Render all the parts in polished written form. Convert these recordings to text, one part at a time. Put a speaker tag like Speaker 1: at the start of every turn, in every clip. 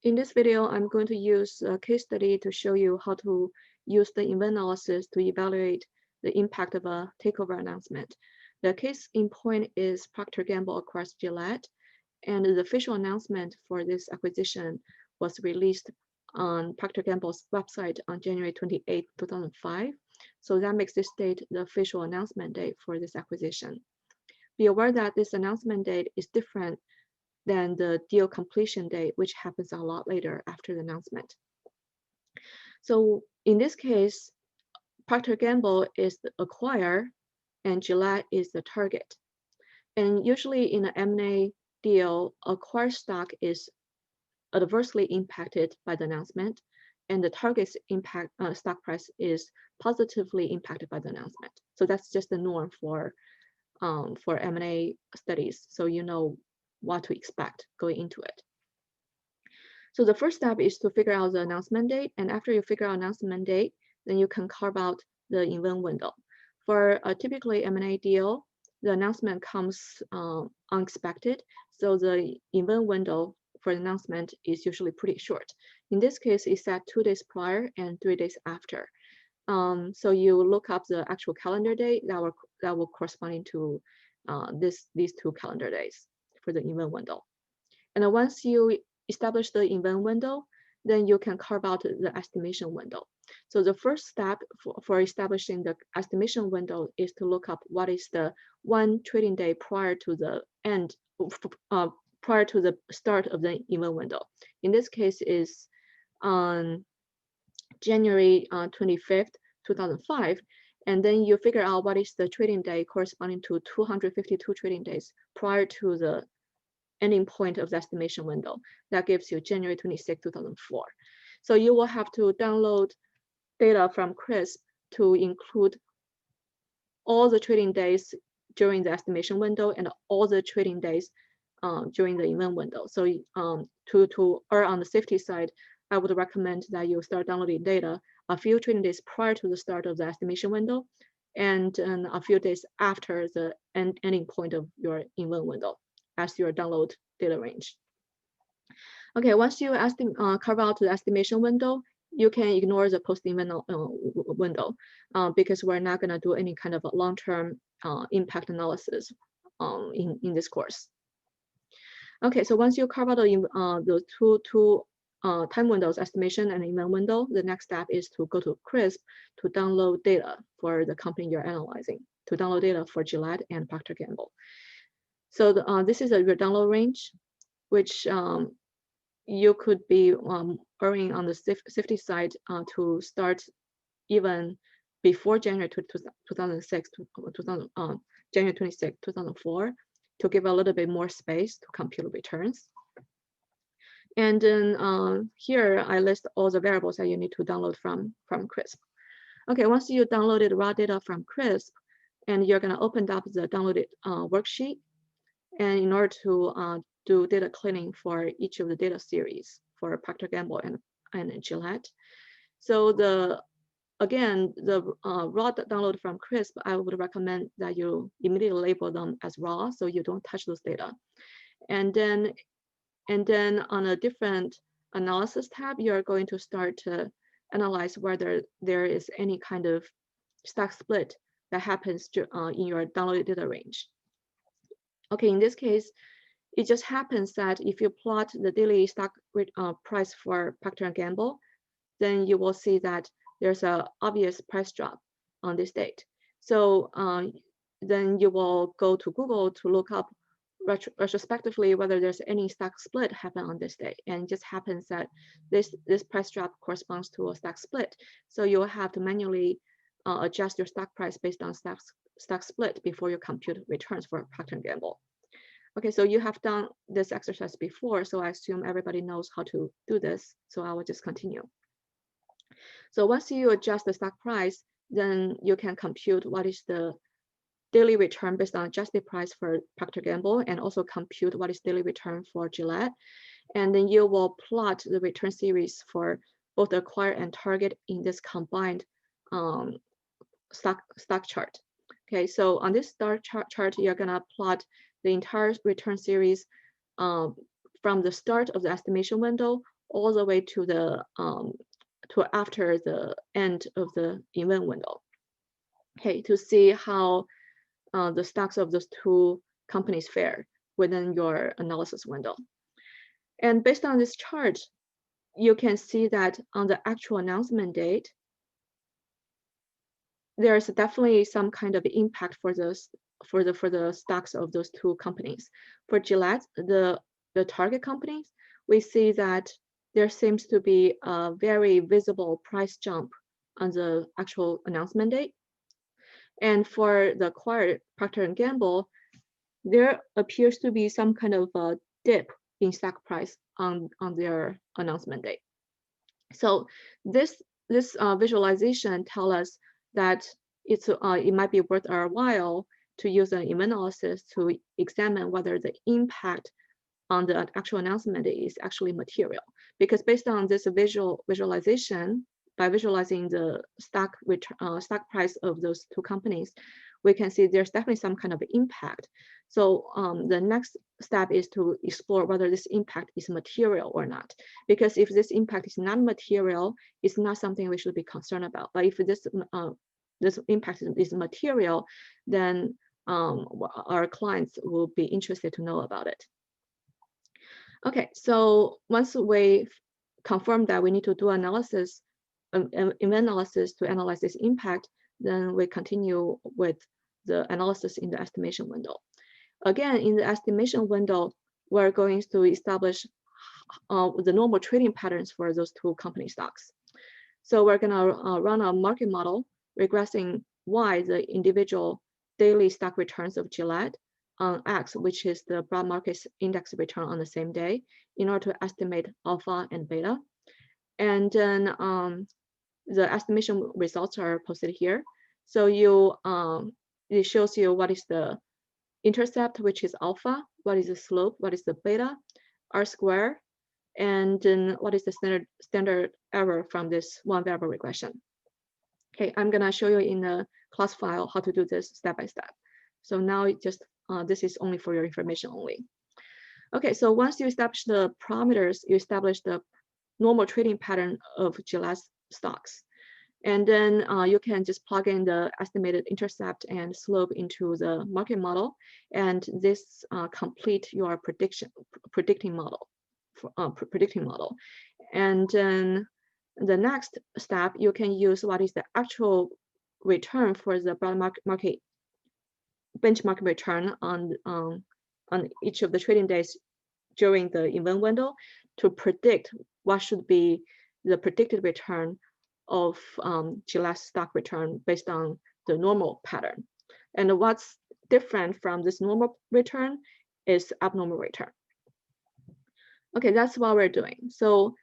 Speaker 1: In this video, I'm going to use a case study to show you how to use the event analysis to evaluate the impact of a takeover announcement. The case in point is Procter & Gamble acquires Gillette, and the official announcement for this acquisition was released on Procter & Gamble's website on January 28, 2005. So that makes this date the official announcement date for this acquisition. Be aware that this announcement date is different than the deal completion date, which happens a lot later after the announcement. So in this case, Procter & Gamble is the acquirer and Gillette is the target. And usually in an M&A deal, acquired stock is adversely impacted by the announcement, and the target's stock price is positively impacted by the announcement. So that's just the norm for M&A studies, so you know what to expect going into it. So the first step is to figure out the announcement date, and after you figure out announcement date, then you can carve out the event window. For a typically M&A deal, the announcement comes unexpected, so the event window for the announcement is usually pretty short. In this case, it's set 2 days prior and 3 days after. So you look up the actual calendar date that will correspond to these 2 calendar days for the event window. And then once you establish the event window, then you can carve out the estimation window. So the first step for establishing the estimation window is to look up what is the 1 trading day prior to the prior to the start of the event window. In this case is on January 25th, 2005. And then you figure out what is the trading day corresponding to 252 trading days prior to the ending point of the estimation window. That gives you January 26, 2004. So you will have to download data from CRISP to include all the trading days during the estimation window and all the trading days during the event window. So to err on the safety side, I would recommend that you start downloading data a few trading days prior to the start of the estimation window and a few days after the ending point of your event window as your download data range. Okay, once you carve out the estimation window, you can ignore the post-event window because we're not going to do any kind of a long-term impact analysis in this course. Okay, so once you carve out the two time windows, estimation and event window, the next step is to go to CRISP to download data for the company you're analyzing, to download data for Gillette and Procter & Gamble. So this is your download range, which you could be erring on the safety side to start even before January 2006, January 26, 2004, to give a little bit more space to compute returns. And then here I list all the variables that you need to download from CRISP. Okay, once you downloaded raw data from CRISP, and you're going to open up the downloaded worksheet, and in order to do data cleaning for each of the data series for Procter & Gamble and Gillette. So again, the raw download from CRISP, I would recommend that you immediately label them as raw so you don't touch those data. And then on a different analysis tab, you're going to start to analyze whether there is any kind of stock split that happens in your downloaded data range. Okay, in this case, it just happens that if you plot the daily stock price for Procter & Gamble, then you will see that there's an obvious price drop on this date. So then you will go to Google to look up retrospectively whether there's any stock split happen on this day, and it just happens that this price drop corresponds to a stock split. So you'll have to manually adjust your stock price based on stock split before you compute returns for Procter & Gamble. Okay, so you have done this exercise before, so I assume everybody knows how to do this. So I will just continue. So once you adjust the stock price, then you can compute what is the daily return based on adjusted price for Procter & Gamble, and also compute what is daily return for Gillette. And then you will plot the return series for both the acquired and target in this combined stock chart. Okay, so on this star chart, you're gonna plot the entire return series from the start of the estimation window all the way to the to after the end of the event window. Okay, to see how the stocks of those two companies fare within your analysis window. And based on this chart, you can see that on the actual announcement date, there's definitely some kind of impact for the stocks of those two companies. For Gillette, the target companies, we see that there seems to be a very visible price jump on the actual announcement date. And for the acquired Procter & Gamble, there appears to be some kind of a dip in stock price on their announcement date. So this visualization tells us that it might be worth our while to use an event analysis to examine whether the impact on the actual announcement is actually material. Because based on this visualization, by visualizing the stock price of those two companies, we can see there's definitely some kind of impact. So the next step is to explore whether this impact is material or not. Because if this impact is not material, it's not something we should be concerned about. But if this impact is material, then our clients will be interested to know about it. Okay, so once we confirm that we need to do analysis, event analysis to analyze this impact, then we continue with the analysis in the estimation window. Again, in the estimation window, we're going to establish the normal trading patterns for those two company stocks. So we're gonna run a market model regressing Y, the individual daily stock returns of Gillette, on X, which is the broad market index return on the same day, in order to estimate alpha and beta. And then the estimation results are posted here. So it shows you what is the intercept, which is alpha, what is the slope, what is the beta, R square, and then what is the standard error from this one variable regression. Okay, I'm gonna show you in the class file how to do this step by step. So now it just this is only for your information only. Okay, so once you establish the parameters, you establish the normal trading pattern of Gillette stocks. And then you can just plug in the estimated intercept and slope into the market model, and this complete your predicting model. And then the next step, you can use what is the actual return for the broad market benchmark return on each of the trading days during the event window to predict what should be the predicted return of Gillette stock return based on the normal pattern. And what's different from this normal return is abnormal return. Okay, that's what we're doing. So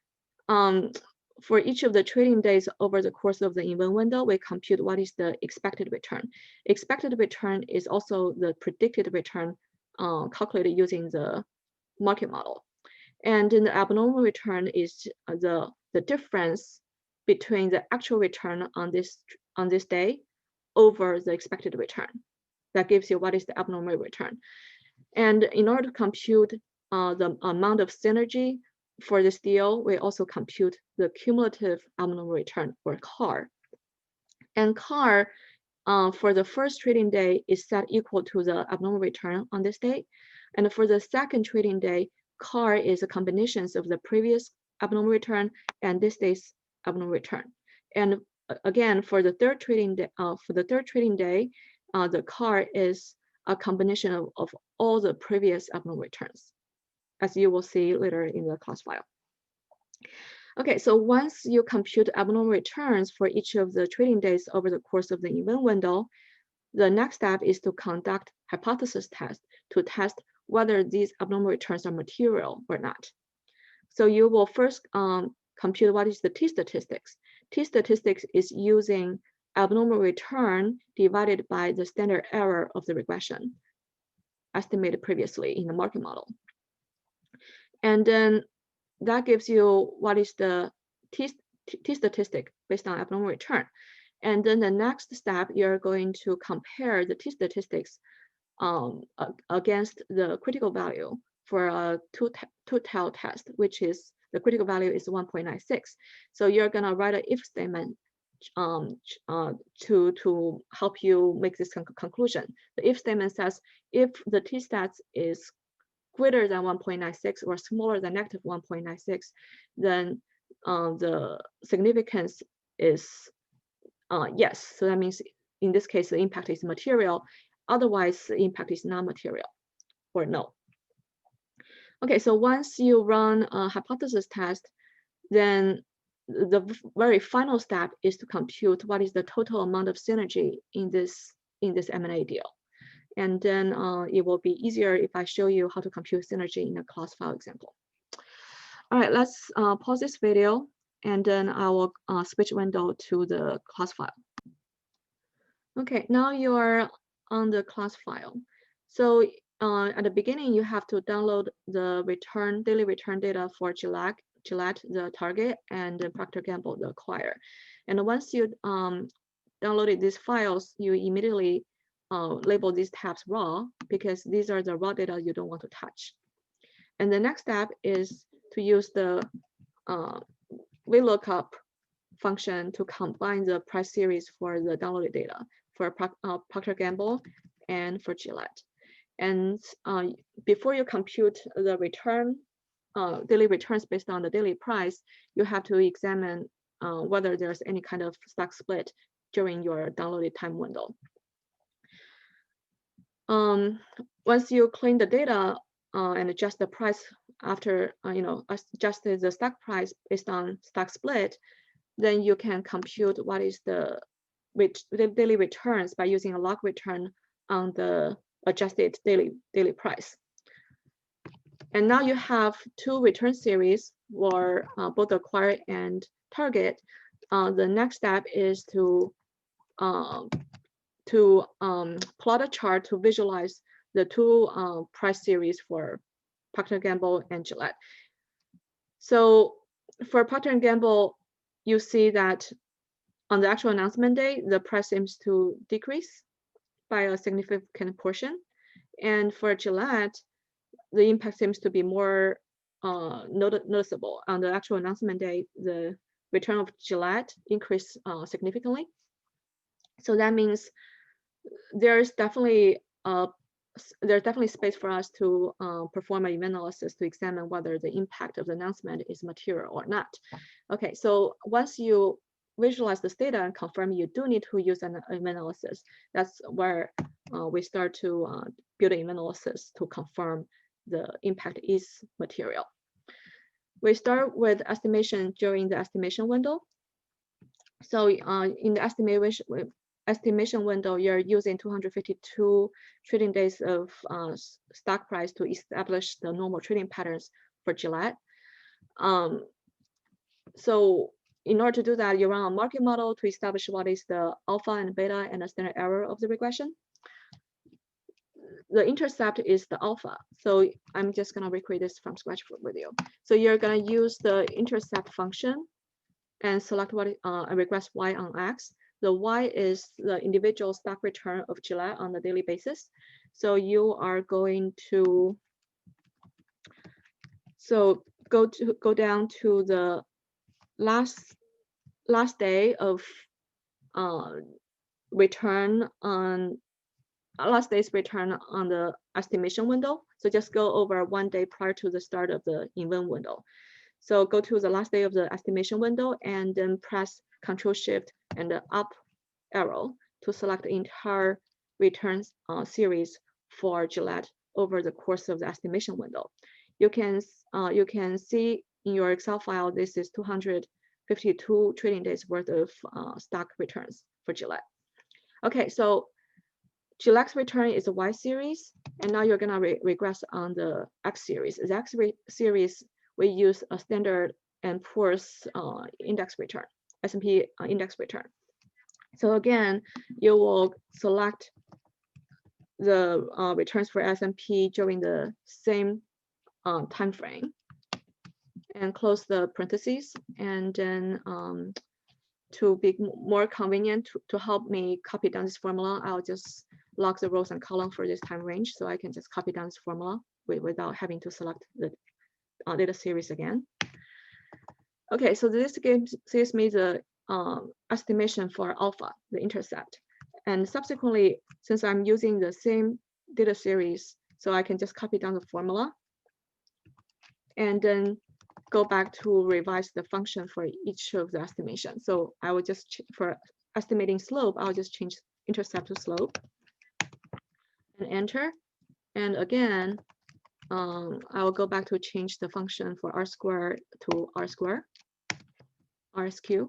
Speaker 1: for each of the trading days over the course of the event window, we compute what is the expected return. Expected return is also the predicted return calculated using the market model. And then the abnormal return is the difference between the actual return on this day over the expected return. That gives you what is the abnormal return. And in order to compute the amount of synergy for this deal, we also compute the cumulative abnormal return, or CAR. And CAR for the first trading day is set equal to the abnormal return on this day. And for the second trading day, CAR is a combination of the previous abnormal return and this day's abnormal return. And again, for the third trading day, the CAR is a combination of all the previous abnormal returns, as you will see later in the class file. Okay, so once you compute abnormal returns for each of the trading days over the course of the event window, the next step is to conduct hypothesis tests to test whether these abnormal returns are material or not. So you will first compute what is the t-statistics. T-statistics is using abnormal return divided by the standard error of the regression estimated previously in the market model. And then that gives you what is the t-statistic based on abnormal return. And then the next step, you're going to compare the t-statistics against the critical value for a two-tailed test, which is the critical value is 1.96. So you're gonna write an if statement to help you make this conclusion. The if statement says if the t-stats is greater than 1.96 or smaller than negative 1.96, then the significance is yes. So that means in this case, the impact is material. Otherwise, the impact is non-material or no. Okay, so once you run a hypothesis test, then the very final step is to compute what is the total amount of synergy in this M&A deal. And then it will be easier if I show you how to compute synergy in a class file example. All right, let's pause this video, and then I will switch window to the class file. Okay, now you are on the class file. So at the beginning, you have to download the daily return data for Gillette, the target, and Procter Gamble, the acquirer. And once you downloaded these files, you immediately label these tabs raw, because these are the raw data you don't want to touch. And the next step is to use the VLOOKUP function to combine the price series for the downloaded data for Procter Gamble and for Gillette. And before you compute the daily returns based on the daily price, you have to examine whether there's any kind of stock split during your downloaded time window. Once you clean the data and adjust the price after, adjust the stock price based on stock split, then you can compute what is the daily returns by using a log return on the adjusted daily price. And now you have two return series for both acquire and target. The next step is to plot a chart to visualize the two price series for Procter & Gamble and Gillette. So for Procter & Gamble, you see that on the actual announcement day, the price seems to decrease by a significant portion. And for Gillette, the impact seems to be more noticeable. On the actual announcement day, the return of Gillette increased significantly. So that means there's definitely space for us to perform an event analysis to examine whether the impact of the announcement is material or not. Okay, so once you visualize this data and confirm you do need to use an event analysis, that's where we start to build an event analysis to confirm the impact is material. We start with estimation during the estimation window. So in the estimation window, you're using 252 trading days of stock price to establish the normal trading patterns for Gillette. So in order to do that, you run a market model to establish what is the alpha and beta and the standard error of the regression. The intercept is the alpha. So I'm just gonna recreate this from scratch with you. So you're gonna use the intercept function and select what regress y on x. The y is the individual stock return of Gillette on a daily basis. So you are going to go down to the last day of return on last day's return on the estimation window. So just go over 1 day prior to the start of the event window. So go to the last day of the estimation window and then press Control Shift and the up arrow to select the entire returns series for Gillette over the course of the estimation window. You can see in your Excel file, this is 252 trading days worth of stock returns for Gillette. Okay, so Gillette's return is a Y series, and now you're gonna regress on the X series. The X series, we use a Standard and Poor's index return, S&P index return. So again, you will select the returns for S&P during the same time frame and close the parentheses. And then to be more convenient to help me copy down this formula, I'll just log the rows and columns for this time range, so I can just copy down this formula without having to select the data series again. Okay, so this gives me the estimation for alpha, the intercept. And subsequently, since I'm using the same data series, so I can just copy down the formula and then go back to revise the function for each of the estimation. So I will just, for estimating slope, I'll just change intercept to slope and enter. And again, I will go back to change the function for r squared to r squared, RSQ.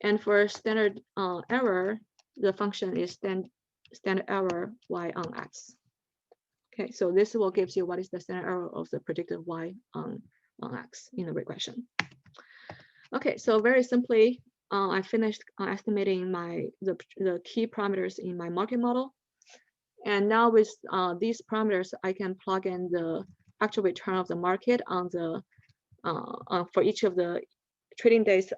Speaker 1: And for standard error, the function is standard error y on x. Okay, so this will give you what is the standard error of the predicted y on x in the regression. Okay, so very simply, I finished estimating the key parameters in my market model. And now with these parameters, I can plug in the actual return of the market on the for each of the trading days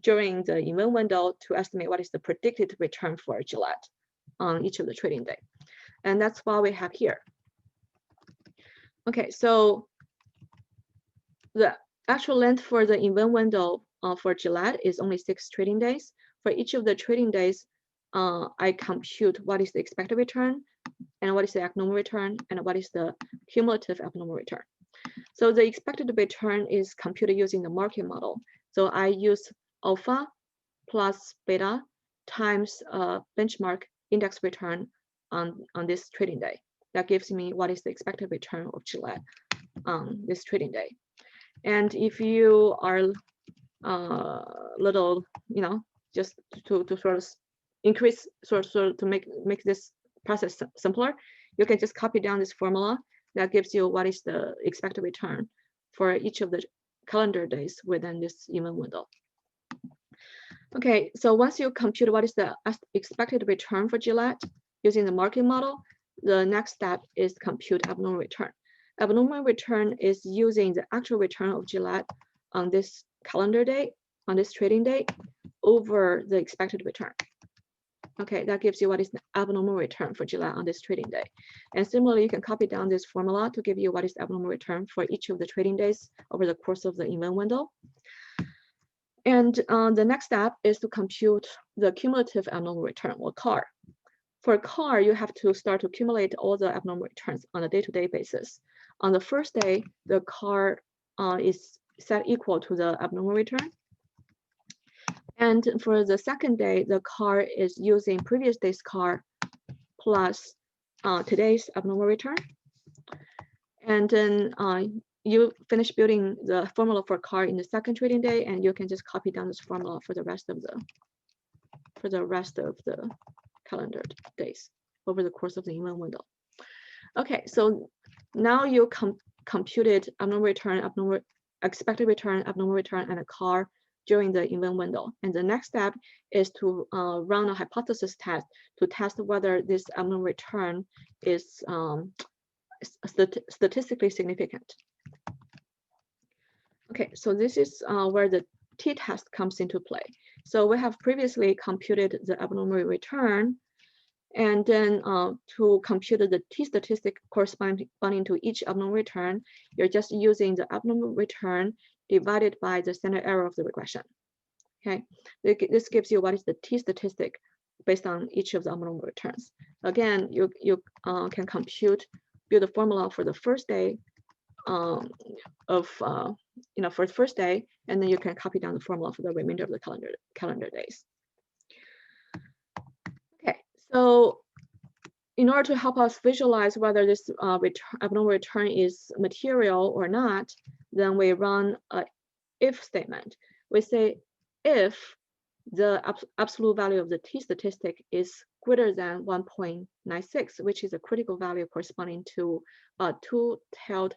Speaker 1: during the event window to estimate what is the predicted return for Gillette on each of the trading day. And that's what we have here. Okay, so the actual length for the event window for Gillette is only 6 trading days. For each of the trading days, I compute what is the expected return and what is the abnormal return and what is the cumulative abnormal return. So the expected return is computed using the market model. So I use alpha plus beta times benchmark index return on this trading day. That gives me what is the expected return of Gillette on this trading day. And if you are little, just to sort of increase, sort of to make this process simpler, you can just copy down this formula that gives you what is the expected return for each of the calendar days within this event window. Okay, so once you compute what is the expected return for Gillette using the market model, the next step is compute abnormal return. Abnormal return is using the actual return of Gillette on this calendar day, on this trading day, over the expected return. Okay, that gives you what is the abnormal return for Gillette on this trading day. And similarly, you can copy down this formula to give you what is abnormal return for each of the trading days over the course of the event window. And the next step is to compute the cumulative abnormal return, or CAR. For CAR, you have to start to accumulate all the abnormal returns on a day-to-day basis. On the first day, the CAR is set equal to the abnormal return. And for the second day, the CAR is using previous day's CAR plus today's abnormal return. And then you finish building the formula for CAR in the second trading day, and you can just copy down this formula for the rest of the calendar days over the course of the event window. Okay, so now you computed abnormal return, expected return, abnormal return, and a CAR during the event window. And the next step is to run a hypothesis test to test whether this abnormal return is statistically significant. Okay, so this is where the t-test comes into play. So we have previously computed the abnormal return, and then to compute the t-statistic corresponding to each abnormal return, you're just using the abnormal return divided by the standard error of the regression. Okay, this gives you what is the t-statistic based on each of the abnormal returns. Again, you can build a formula for the first day for the first day, and then you can copy down the formula for the remainder of the calendar days. Okay, so in order to help us visualize whether this abnormal return is material or not, then we run an if statement. We say if the absolute value of the t-statistic is greater than 1.96, which is a critical value corresponding to a two-tailed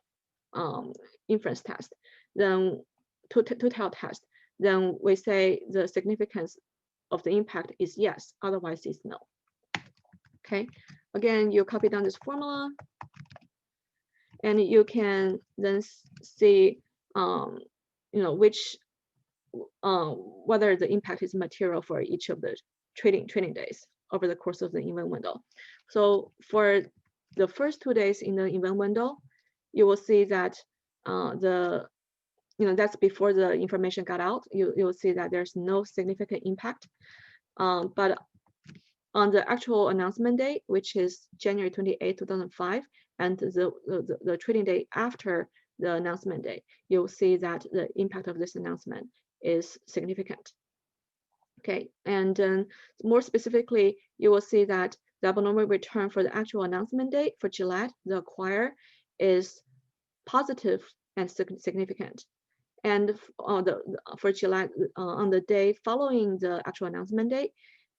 Speaker 1: inference test, then two-tailed test, then we say the significance of the impact is yes, otherwise it's no. Okay, again, you copy down this formula, and you can then see, whether the impact is material for each of the trading days over the course of the event window. So for the first 2 days in the event window, you will see that the that's before the information got out. You'll see that there's no significant impact. But on the actual announcement date, which is January 28, 2005, and the trading day after the announcement date, you'll see that the impact of this announcement is significant. Okay, and then more specifically, you will see that the abnormal return for the actual announcement date for Gillette, the acquirer, is positive and significant. And for Gillette, on the day following the actual announcement date,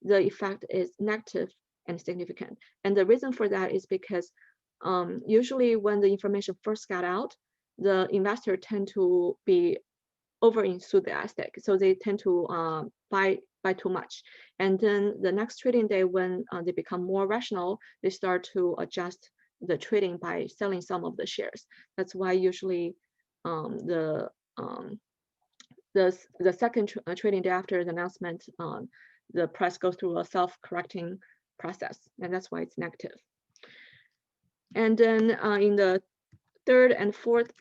Speaker 1: the effect is negative and significant. And the reason for that is because usually when the information first got out, the investor tend to be over enthusiastic, so they tend to buy too much. And then the next trading day, when they become more rational, they start to adjust the trading by selling some of the shares. That's why usually the second trading day after the announcement, the price goes through a self-correcting process, and that's why it's negative. And then in the third and fourth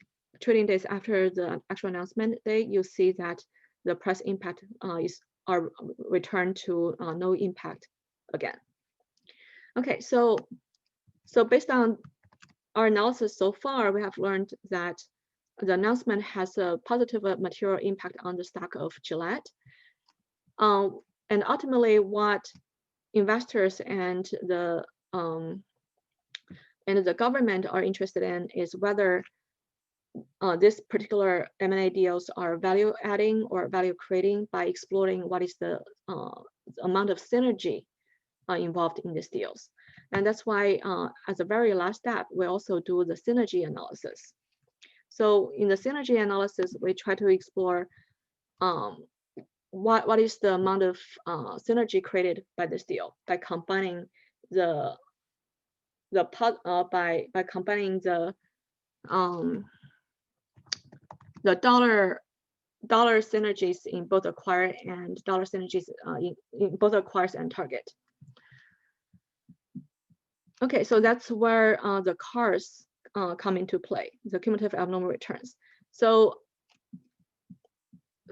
Speaker 1: trading days after the actual announcement day, you see that the price impact are returned to no impact again. Okay, so based on our analysis so far, we have learned that the announcement has a positive material impact on the stock of Gillette. And ultimately, what investors and the government are interested in is whether this particular M&A deals are value adding or value creating by exploring what is the amount of synergy involved in these deals. And that's why as a very last step, we also do the synergy analysis. So in the synergy analysis, we try to explore what is the amount of synergy created by this deal by combining the dollar synergies in both acquire and dollar synergies in both acquires and target. Okay, so that's where the CARs come into play, the cumulative abnormal returns. So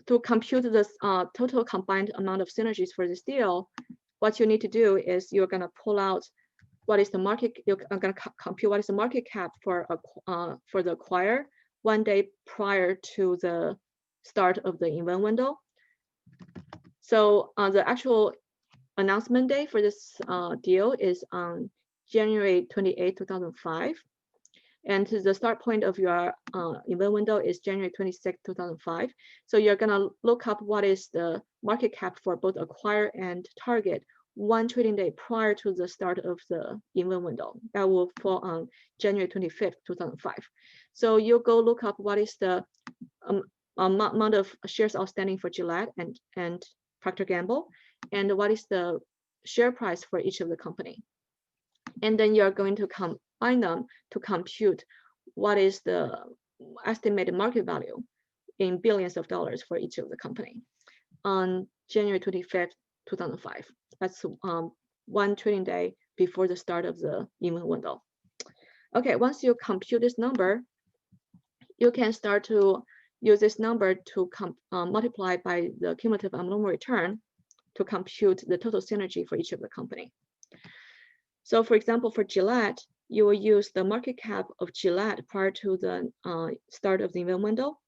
Speaker 1: to compute this total combined amount of synergies for this deal, what you need to do is you're going to pull out what is the market. You're going to compute what is the market cap for the acquirer 1 day prior to the start of the event window. So the actual announcement day for this deal is on January 28, 2005. And the start point of your event window is January 26, 2005. So you're going to look up what is the market cap for both acquire and target 1 trading day prior to the start of the event window. That will fall on January 25th, 2005. So you'll go look up what is the amount of shares outstanding for Gillette and Procter Gamble, and what is the share price for each of the company. And then you're going to combine them to compute what is the estimated market value in billions of dollars for each of the company on January 25th, 2005. That's 1 trading day before the start of the event window. Okay, once you compute this number, you can start to use this number to multiply by the cumulative abnormal return to compute the total synergy for each of the company. So for example, for Gillette, you will use the market cap of Gillette prior to the start of the event window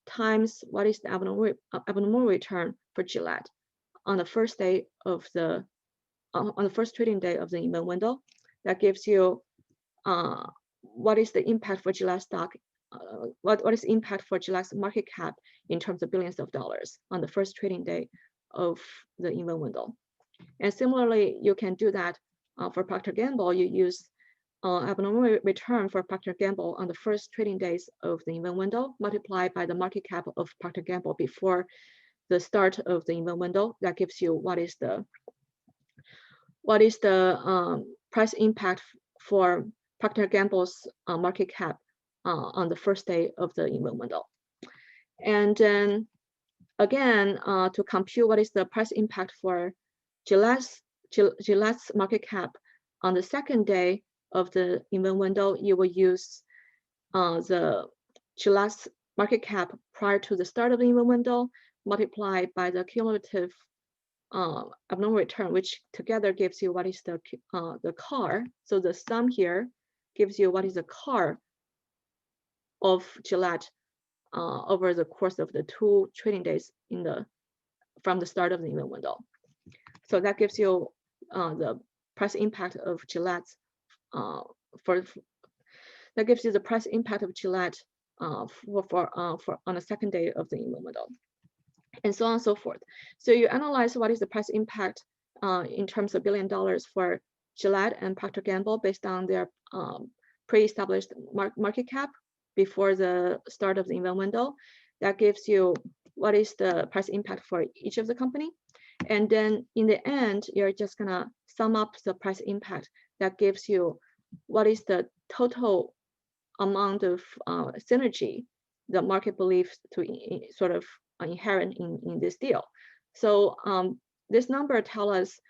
Speaker 1: times what is the abnormal return for Gillette on the first day of the on the first trading day of the event window. That gives you what is the impact for Gillette stock, what is the impact for Gillette's market cap in terms of billions of dollars on the first trading day of the event window. And similarly, you can do that for Procter Gamble. You use abnormal return for Procter Gamble on the first trading days of the event window, multiplied by the market cap of Procter Gamble before the start of the event window. That gives you what is the price impact for Procter Gamble's market cap on the first day of the event window. And then again, to compute what is the price impact for Gillette's market cap on the second day of the event window, you will use the Gillette's market cap prior to the start of the event window multiplied by the cumulative abnormal return, which together gives you what is the CAR. So the sum here gives you what is the CAR of Gillette over the course of the 2 trading days from the start of the event window. So that gives you the price impact of Gillette that gives you the price impact of Gillette for on the second day of the event window, and so on and so forth. So you analyze what is the price impact in terms of $1 billion for Gillette and Procter & Gamble based on their pre-established market cap before the start of the event window. That gives you what is the price impact for each of the company. And then in the end, you're just gonna sum up the price impact that gives you what is the total amount of synergy the market believes to sort of inherent in this deal. So this number tells us,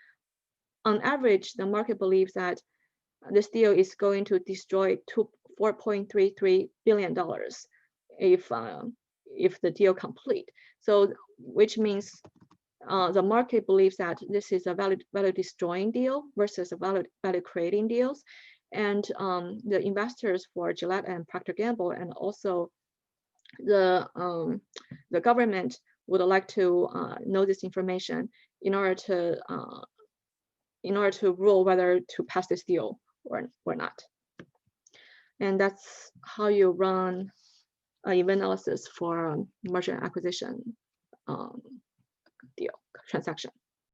Speaker 1: on average, the market believes that this deal is going to destroy $4.33 billion if the deal complete. So which means the market believes that this is a value destroying deal versus a value creating deals. And the investors for Gillette and Procter & Gamble, and also the government would like to know this information in order to rule whether to pass this deal or not. And that's how you run an event analysis for merger and acquisition deal transaction.